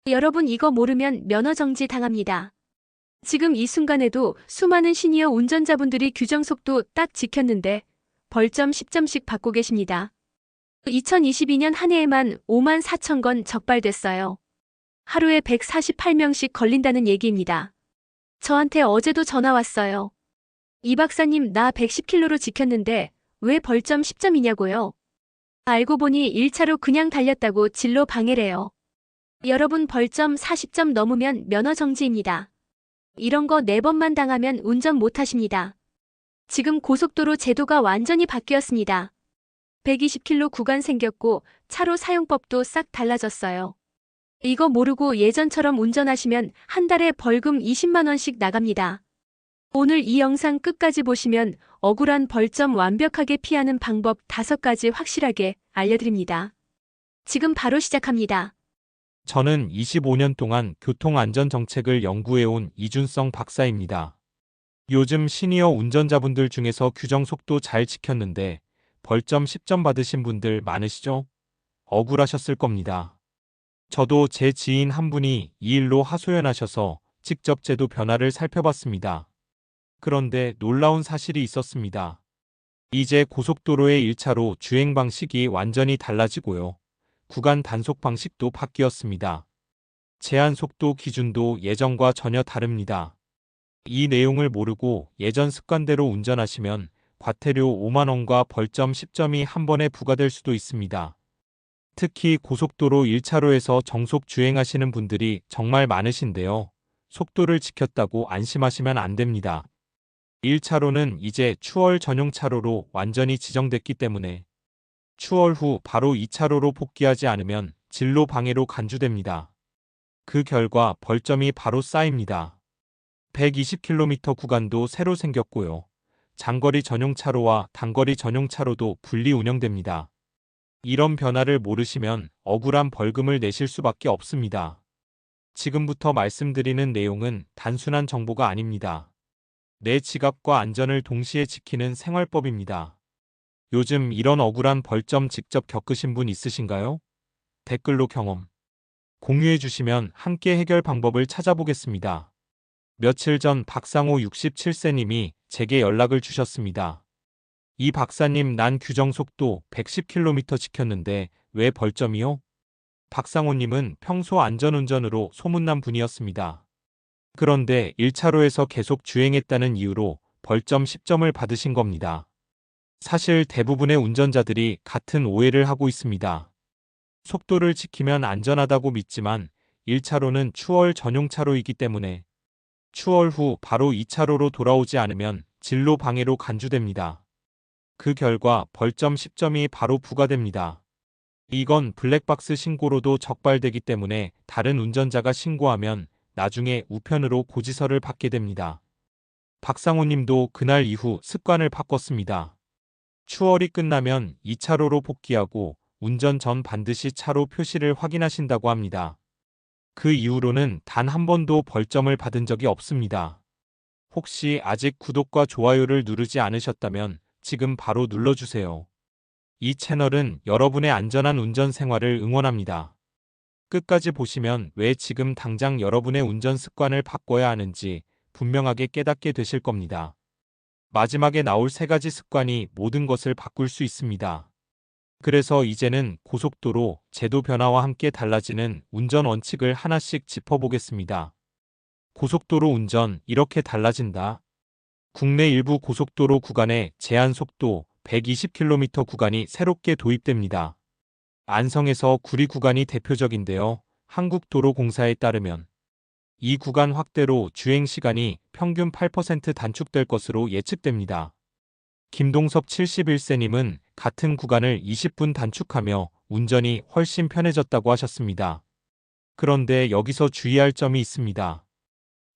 여러분 이거 모르면 면허 정지 당합니다. 지금 이 순간에도 수많은 시니어 운전자분들이 규정 속도 딱 지켰는데 벌점 10점씩 받고 계십니다. 2022년 한 해에만 5만 4천 건 적발됐어요. 하루에 148명씩 걸린다는 얘기입니다. 저한테 어제도 전화 왔어요. 이 박사님 나 110km로 지켰는데 왜 벌점 10점이냐고요? 알고 보니 1차로 그냥 달렸다고 진로 방해래요. 여러분 벌점 40점 넘으면 면허 정지입니다. 이런 거 4번만 당하면 운전 못하십니다. 지금 고속도로 제도가 완전히 바뀌었습니다. 120km 구간 생겼고 차로 사용법도 싹 달라졌어요. 이거 모르고 예전처럼 운전하시면 한 달에 벌금 20만 원씩 나갑니다. 오늘 이 영상 끝까지 보시면 억울한 벌점 완벽하게 피하는 방법 5가지 확실하게 알려드립니다. 지금 바로 시작합니다. 저는 25년 동안 교통안전정책을 연구해온 이준성 박사입니다. 요즘 시니어 운전자분들 중에서 규정 속도 잘 지켰는데 벌점 10점 받으신 분들 많으시죠? 억울하셨을 겁니다. 저도 제 지인 한 분이 이 일로 하소연하셔서 직접 제도 변화를 살펴봤습니다. 그런데 놀라운 사실이 있었습니다. 이제 고속도로의 1차로 주행 방식이 완전히 달라지고요. 구간 단속 방식도 바뀌었습니다. 제한 속도 기준도 예전과 전혀 다릅니다. 이 내용을 모르고 예전 습관대로 운전하시면 과태료 5만 원과 벌점 10점이 한 번에 부과될 수도 있습니다. 특히 고속도로 1차로에서 정속 주행하시는 분들이 정말 많으신데요. 속도를 지켰다고 안심하시면 안 됩니다. 1차로는 이제 추월 전용 차로로 완전히 지정됐기 때문에 추월 후 바로 2차로로 복귀하지 않으면 진로 방해로 간주됩니다. 그 결과 벌점이 바로 쌓입니다. 120km 구간도 새로 생겼고요. 장거리 전용 차로와 단거리 전용 차로도 분리 운영됩니다. 이런 변화를 모르시면 억울한 벌금을 내실 수밖에 없습니다. 지금부터 말씀드리는 내용은 단순한 정보가 아닙니다. 내 지갑과 안전을 동시에 지키는 생활법입니다. 요즘 이런 억울한 벌점 직접 겪으신 분 있으신가요? 댓글로 경험 공유해 주시면 함께 해결 방법을 찾아보겠습니다. 며칠 전 박상호 67세님이 제게 연락을 주셨습니다. 이 박사님 난 규정 속도 110km 지켰는데 왜 벌점이요? 박상호님은 평소 안전운전으로 소문난 분이었습니다. 그런데 1차로에서 계속 주행했다는 이유로 벌점 10점을 받으신 겁니다. 사실 대부분의 운전자들이 같은 오해를 하고 있습니다. 속도를 지키면 안전하다고 믿지만 1차로는 추월 전용 차로이기 때문에 추월 후 바로 2차로로 돌아오지 않으면 진로 방해로 간주됩니다. 그 결과 벌점 10점이 바로 부과됩니다. 이건 블랙박스 신고로도 적발되기 때문에 다른 운전자가 신고하면 나중에 우편으로 고지서를 받게 됩니다. 박상호님도 그날 이후 습관을 바꿨습니다. 추월이 끝나면 2차로로 복귀하고 운전 전 반드시 차로 표시를 확인하신다고 합니다. 그 이후로는 단 한 번도 벌점을 받은 적이 없습니다. 혹시 아직 구독과 좋아요를 누르지 않으셨다면 지금 바로 눌러주세요. 이 채널은 여러분의 안전한 운전 생활을 응원합니다. 끝까지 보시면 왜 지금 당장 여러분의 운전 습관을 바꿔야 하는지 분명하게 깨닫게 되실 겁니다. 마지막에 나올 3가지 습관이 모든 것을 바꿀 수 있습니다. 그래서 이제는 고속도로 제도 변화와 함께 달라지는 운전 원칙을 하나씩 짚어보겠습니다. 고속도로 운전 이렇게 달라진다. 국내 일부 고속도로 구간에 제한 속도 120km 구간이 새롭게 도입됩니다. 안성에서 구리 구간이 대표적인데요. 한국도로공사에 따르면 이 구간 확대로 주행시간이 평균 8% 단축될 것으로 예측됩니다. 김동섭 71세님은 같은 구간을 20분 단축하며 운전이 훨씬 편해졌다고 하셨습니다. 그런데 여기서 주의할 점이 있습니다.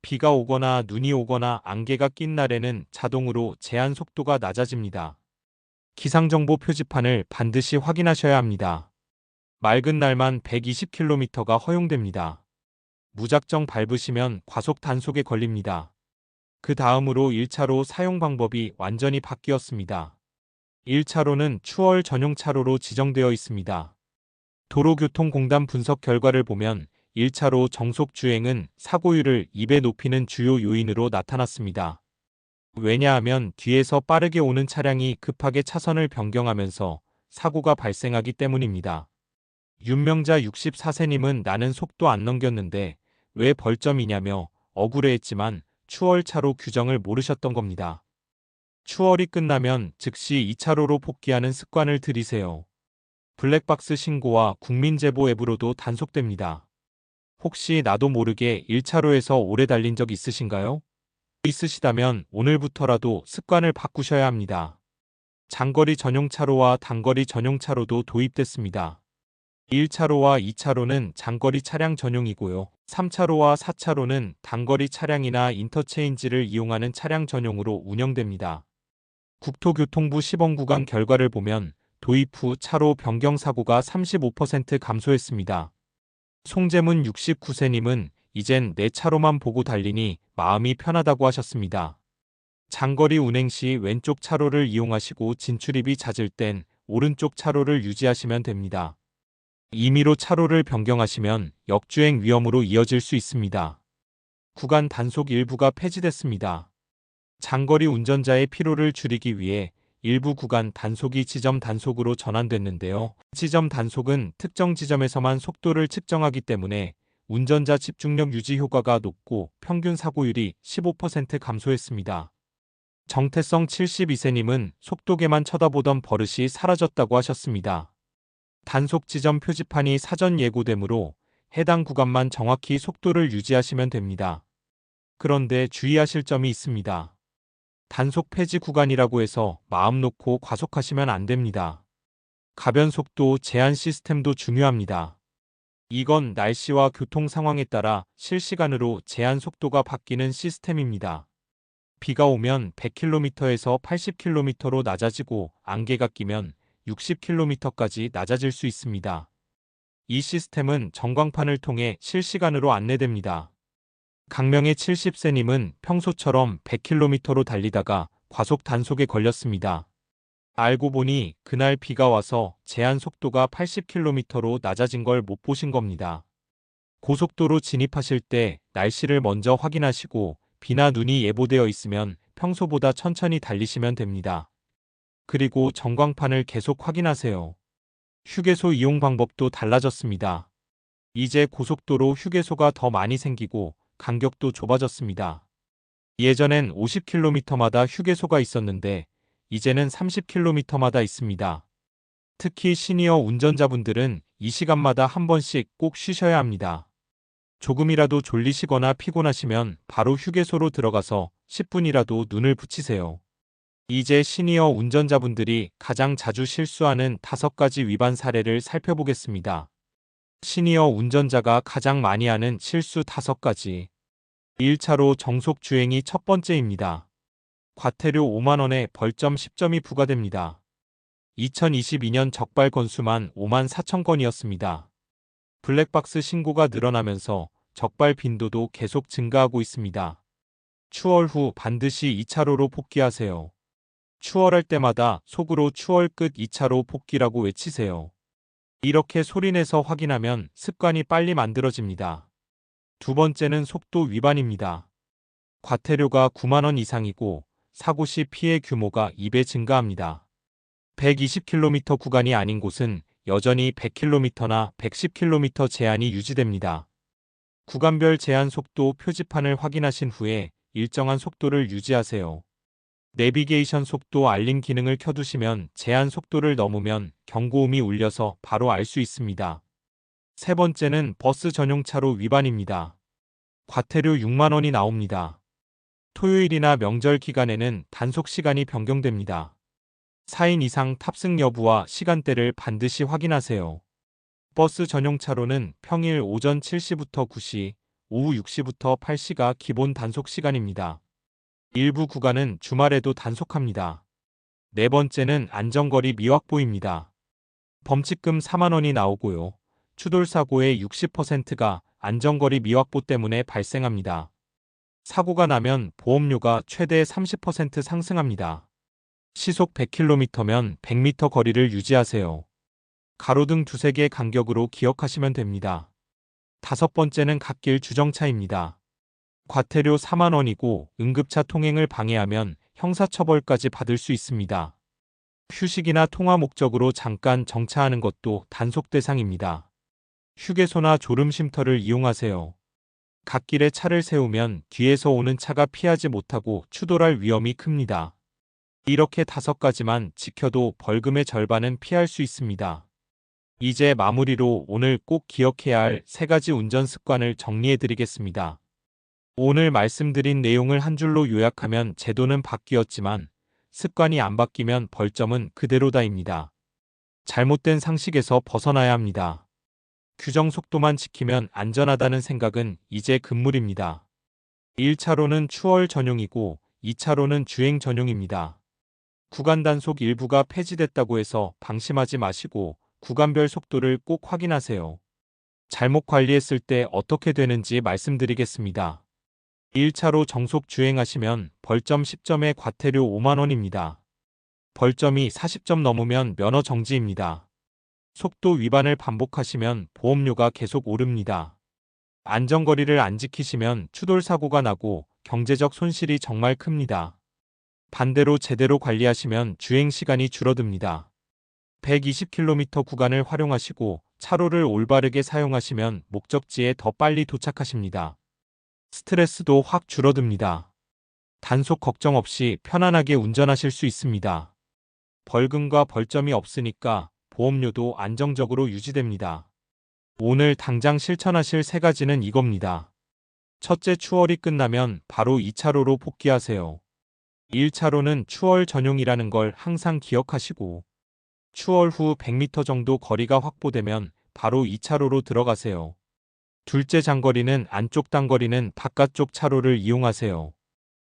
비가 오거나 눈이 오거나 안개가 낀 날에는 자동으로 제한 속도가 낮아집니다. 기상정보 표지판을 반드시 확인하셔야 합니다. 맑은 날만 120km가 허용됩니다. 무작정 밟으시면 과속 단속에 걸립니다. 그 다음으로 1차로 사용 방법이 완전히 바뀌었습니다. 1차로는 추월 전용 차로로 지정되어 있습니다. 도로교통공단 분석 결과를 보면 1차로 정속 주행은 사고율을 2배 높이는 주요 요인으로 나타났습니다. 왜냐하면 뒤에서 빠르게 오는 차량이 급하게 차선을 변경하면서 사고가 발생하기 때문입니다. 윤명자 64세님은 나는 속도 안 넘겼는데 왜 벌점이냐며 억울해했지만 추월차로 규정을 모르셨던 겁니다. 추월이 끝나면 즉시 2차로로 복귀하는 습관을 들이세요. 블랙박스 신고와 국민제보 앱으로도 단속됩니다. 혹시 나도 모르게 1차로에서 오래 달린 적 있으신가요? 있으시다면 오늘부터라도 습관을 바꾸셔야 합니다. 장거리 전용 차로와 단거리 전용 차로도 도입됐습니다. 1차로와 2차로는 장거리 차량 전용이고요. 3차로와 4차로는 단거리 차량이나 인터체인지를 이용하는 차량 전용으로 운영됩니다. 국토교통부 시범구간 결과를 보면 도입 후 차로 변경 사고가 35% 감소했습니다. 송재문 69세님은 이젠 내 차로만 보고 달리니 마음이 편하다고 하셨습니다. 장거리 운행 시 왼쪽 차로를 이용하시고 진출입이 잦을 땐 오른쪽 차로를 유지하시면 됩니다. 임의로 차로를 변경하시면 역주행 위험으로 이어질 수 있습니다. 구간 단속 일부가 폐지됐습니다. 장거리 운전자의 피로를 줄이기 위해 일부 구간 단속이 지점 단속으로 전환됐는데요. 지점 단속은 특정 지점에서만 속도를 측정하기 때문에 운전자 집중력 유지 효과가 높고 평균 사고율이 15% 감소했습니다. 정태성 72세님은 속도계만 쳐다보던 버릇이 사라졌다고 하셨습니다. 단속 지점 표지판이 사전 예고되므로 해당 구간만 정확히 속도를 유지하시면 됩니다. 그런데 주의하실 점이 있습니다. 단속 폐지 구간이라고 해서 마음 놓고 과속하시면 안 됩니다. 가변 속도 제한 시스템도 중요합니다. 이건 날씨와 교통 상황에 따라 실시간으로 제한 속도가 바뀌는 시스템입니다. 비가 오면 100km에서 80km로 낮아지고 안개가 끼면 60km까지 낮아질 수 있습니다. 이 시스템은 전광판을 통해 실시간으로 안내됩니다. 강명의 70세님은 평소처럼 100km로 달리다가 과속 단속에 걸렸습니다. 알고 보니 그날 비가 와서 제한 속도가 80km로 낮아진 걸 못 보신 겁니다. 고속도로 진입하실 때 날씨를 먼저 확인하시고 비나 눈이 예보되어 있으면 평소보다 천천히 달리시면 됩니다. 그리고 전광판을 계속 확인하세요. 휴게소 이용 방법도 달라졌습니다. 이제 고속도로 휴게소가 더 많이 생기고 간격도 좁아졌습니다. 예전엔 50km마다 휴게소가 있었는데 이제는 30km마다 있습니다. 특히 시니어 운전자분들은 이 시간마다 한 번씩 꼭 쉬셔야 합니다. 조금이라도 졸리시거나 피곤하시면 바로 휴게소로 들어가서 10분이라도 눈을 붙이세요. 이제 시니어 운전자분들이 가장 자주 실수하는 5가지 위반 사례를 살펴보겠습니다. 시니어 운전자가 가장 많이 하는 실수 5가지. 1차로 정속 주행이 첫 번째입니다. 과태료 5만원에 벌점 10점이 부과됩니다. 2022년 적발 건수만 5만 4천 건이었습니다. 블랙박스 신고가 늘어나면서 적발 빈도도 계속 증가하고 있습니다. 추월 후 반드시 2차로로 복귀하세요. 추월할 때마다 속으로 추월 끝 2차로 복귀라고 외치세요. 이렇게 소리내서 확인하면 습관이 빨리 만들어집니다. 두 번째는 속도 위반입니다. 과태료가 9만원 이상이고 사고 시 피해 규모가 2배 증가합니다. 120km 구간이 아닌 곳은 여전히 100km나 110km 제한이 유지됩니다. 구간별 제한 속도 표지판을 확인하신 후에 일정한 속도를 유지하세요. 내비게이션 속도 알림 기능을 켜두시면 제한 속도를 넘으면 경고음이 울려서 바로 알 수 있습니다. 세 번째는 버스 전용차로 위반입니다. 과태료 6만원이 나옵니다. 토요일이나 명절 기간에는 단속 시간이 변경됩니다. 4인 이상 탑승 여부와 시간대를 반드시 확인하세요. 버스 전용차로는 평일 오전 7시부터 9시, 오후 6시부터 8시가 기본 단속 시간입니다. 일부 구간은 주말에도 단속합니다. 네 번째는 안전거리 미확보입니다. 범칙금 4만원이 나오고요. 추돌사고의 60%가 안전거리 미확보 때문에 발생합니다. 사고가 나면 보험료가 최대 30% 상승합니다. 시속 100km면 100m 거리를 유지하세요. 가로등 두세 개 간격으로 기억하시면 됩니다. 5번째는 갓길 주정차입니다. 과태료 4만 원이고 응급차 통행을 방해하면 형사처벌까지 받을 수 있습니다. 휴식이나 통화 목적으로 잠깐 정차하는 것도 단속 대상입니다. 휴게소나 졸음 쉼터를 이용하세요. 갓길에 차를 세우면 뒤에서 오는 차가 피하지 못하고 추돌할 위험이 큽니다. 이렇게 5가지만 지켜도 벌금의 절반은 피할 수 있습니다. 이제 마무리로 오늘 꼭 기억해야 할 3가지 운전 습관을 정리해 드리겠습니다. 오늘 말씀드린 내용을 한 줄로 요약하면 제도는 바뀌었지만 습관이 안 바뀌면 벌점은 그대로다입니다. 잘못된 상식에서 벗어나야 합니다. 규정 속도만 지키면 안전하다는 생각은 이제 금물입니다. 1차로는 추월 전용이고 2차로는 주행 전용입니다. 구간 단속 일부가 폐지됐다고 해서 방심하지 마시고 구간별 속도를 꼭 확인하세요. 잘못 관리했을 때 어떻게 되는지 말씀드리겠습니다. 1차로 정속 주행하시면 벌점 10점에 과태료 5만 원입니다. 벌점이 40점 넘으면 면허 정지입니다. 속도 위반을 반복하시면 보험료가 계속 오릅니다. 안전거리를 안 지키시면 추돌 사고가 나고 경제적 손실이 정말 큽니다. 반대로 제대로 관리하시면 주행 시간이 줄어듭니다. 120km 구간을 활용하시고 차로를 올바르게 사용하시면 목적지에 더 빨리 도착하십니다. 스트레스도 확 줄어듭니다. 단속 걱정 없이 편안하게 운전하실 수 있습니다. 벌금과 벌점이 없으니까 보험료도 안정적으로 유지됩니다. 오늘 당장 실천하실 3가지는 이겁니다. 첫째, 추월이 끝나면 바로 2차로로 복귀하세요. 1차로는 추월 전용이라는 걸 항상 기억하시고 추월 후 100m 정도 거리가 확보되면 바로 2차로로 들어가세요. 둘째, 장거리는 안쪽, 단거리는 바깥쪽 차로를 이용하세요.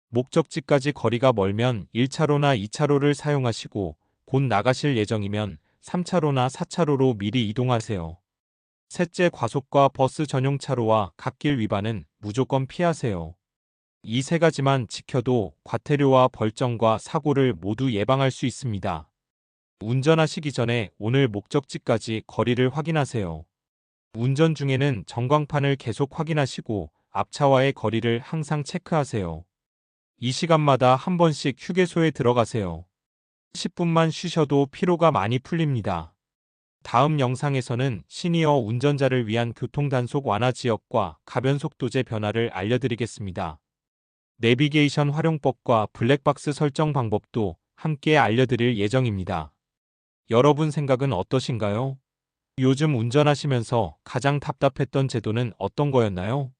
목적지까지 거리가 멀면 1차로나 2차로를 사용하시고 곧 나가실 예정이면 3차로나 4차로로 미리 이동하세요. 셋째, 과속과 버스 전용 차로와 갓길 위반은 무조건 피하세요. 이 3가지만 지켜도 과태료와 벌점과 사고를 모두 예방할 수 있습니다. 운전하시기 전에 오늘 목적지까지 거리를 확인하세요. 운전 중에는 전광판을 계속 확인하시고 앞차와의 거리를 항상 체크하세요. 이 시간마다 한 번씩 휴게소에 들어가세요. 10분만 쉬셔도 피로가 많이 풀립니다. 다음 영상에서는 시니어 운전자를 위한 교통단속 완화 지역과 가변속도제 변화를 알려드리겠습니다. 내비게이션 활용법과 블랙박스 설정 방법도 함께 알려드릴 예정입니다. 여러분 생각은 어떠신가요? 요즘 운전하시면서 가장 답답했던 제도는 어떤 거였나요?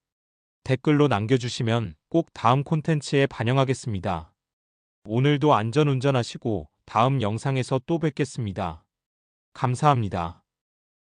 댓글로 남겨주시면 꼭 다음 콘텐츠에 반영하겠습니다. 오늘도 안전 운전하시고 다음 영상에서 또 뵙겠습니다. 감사합니다.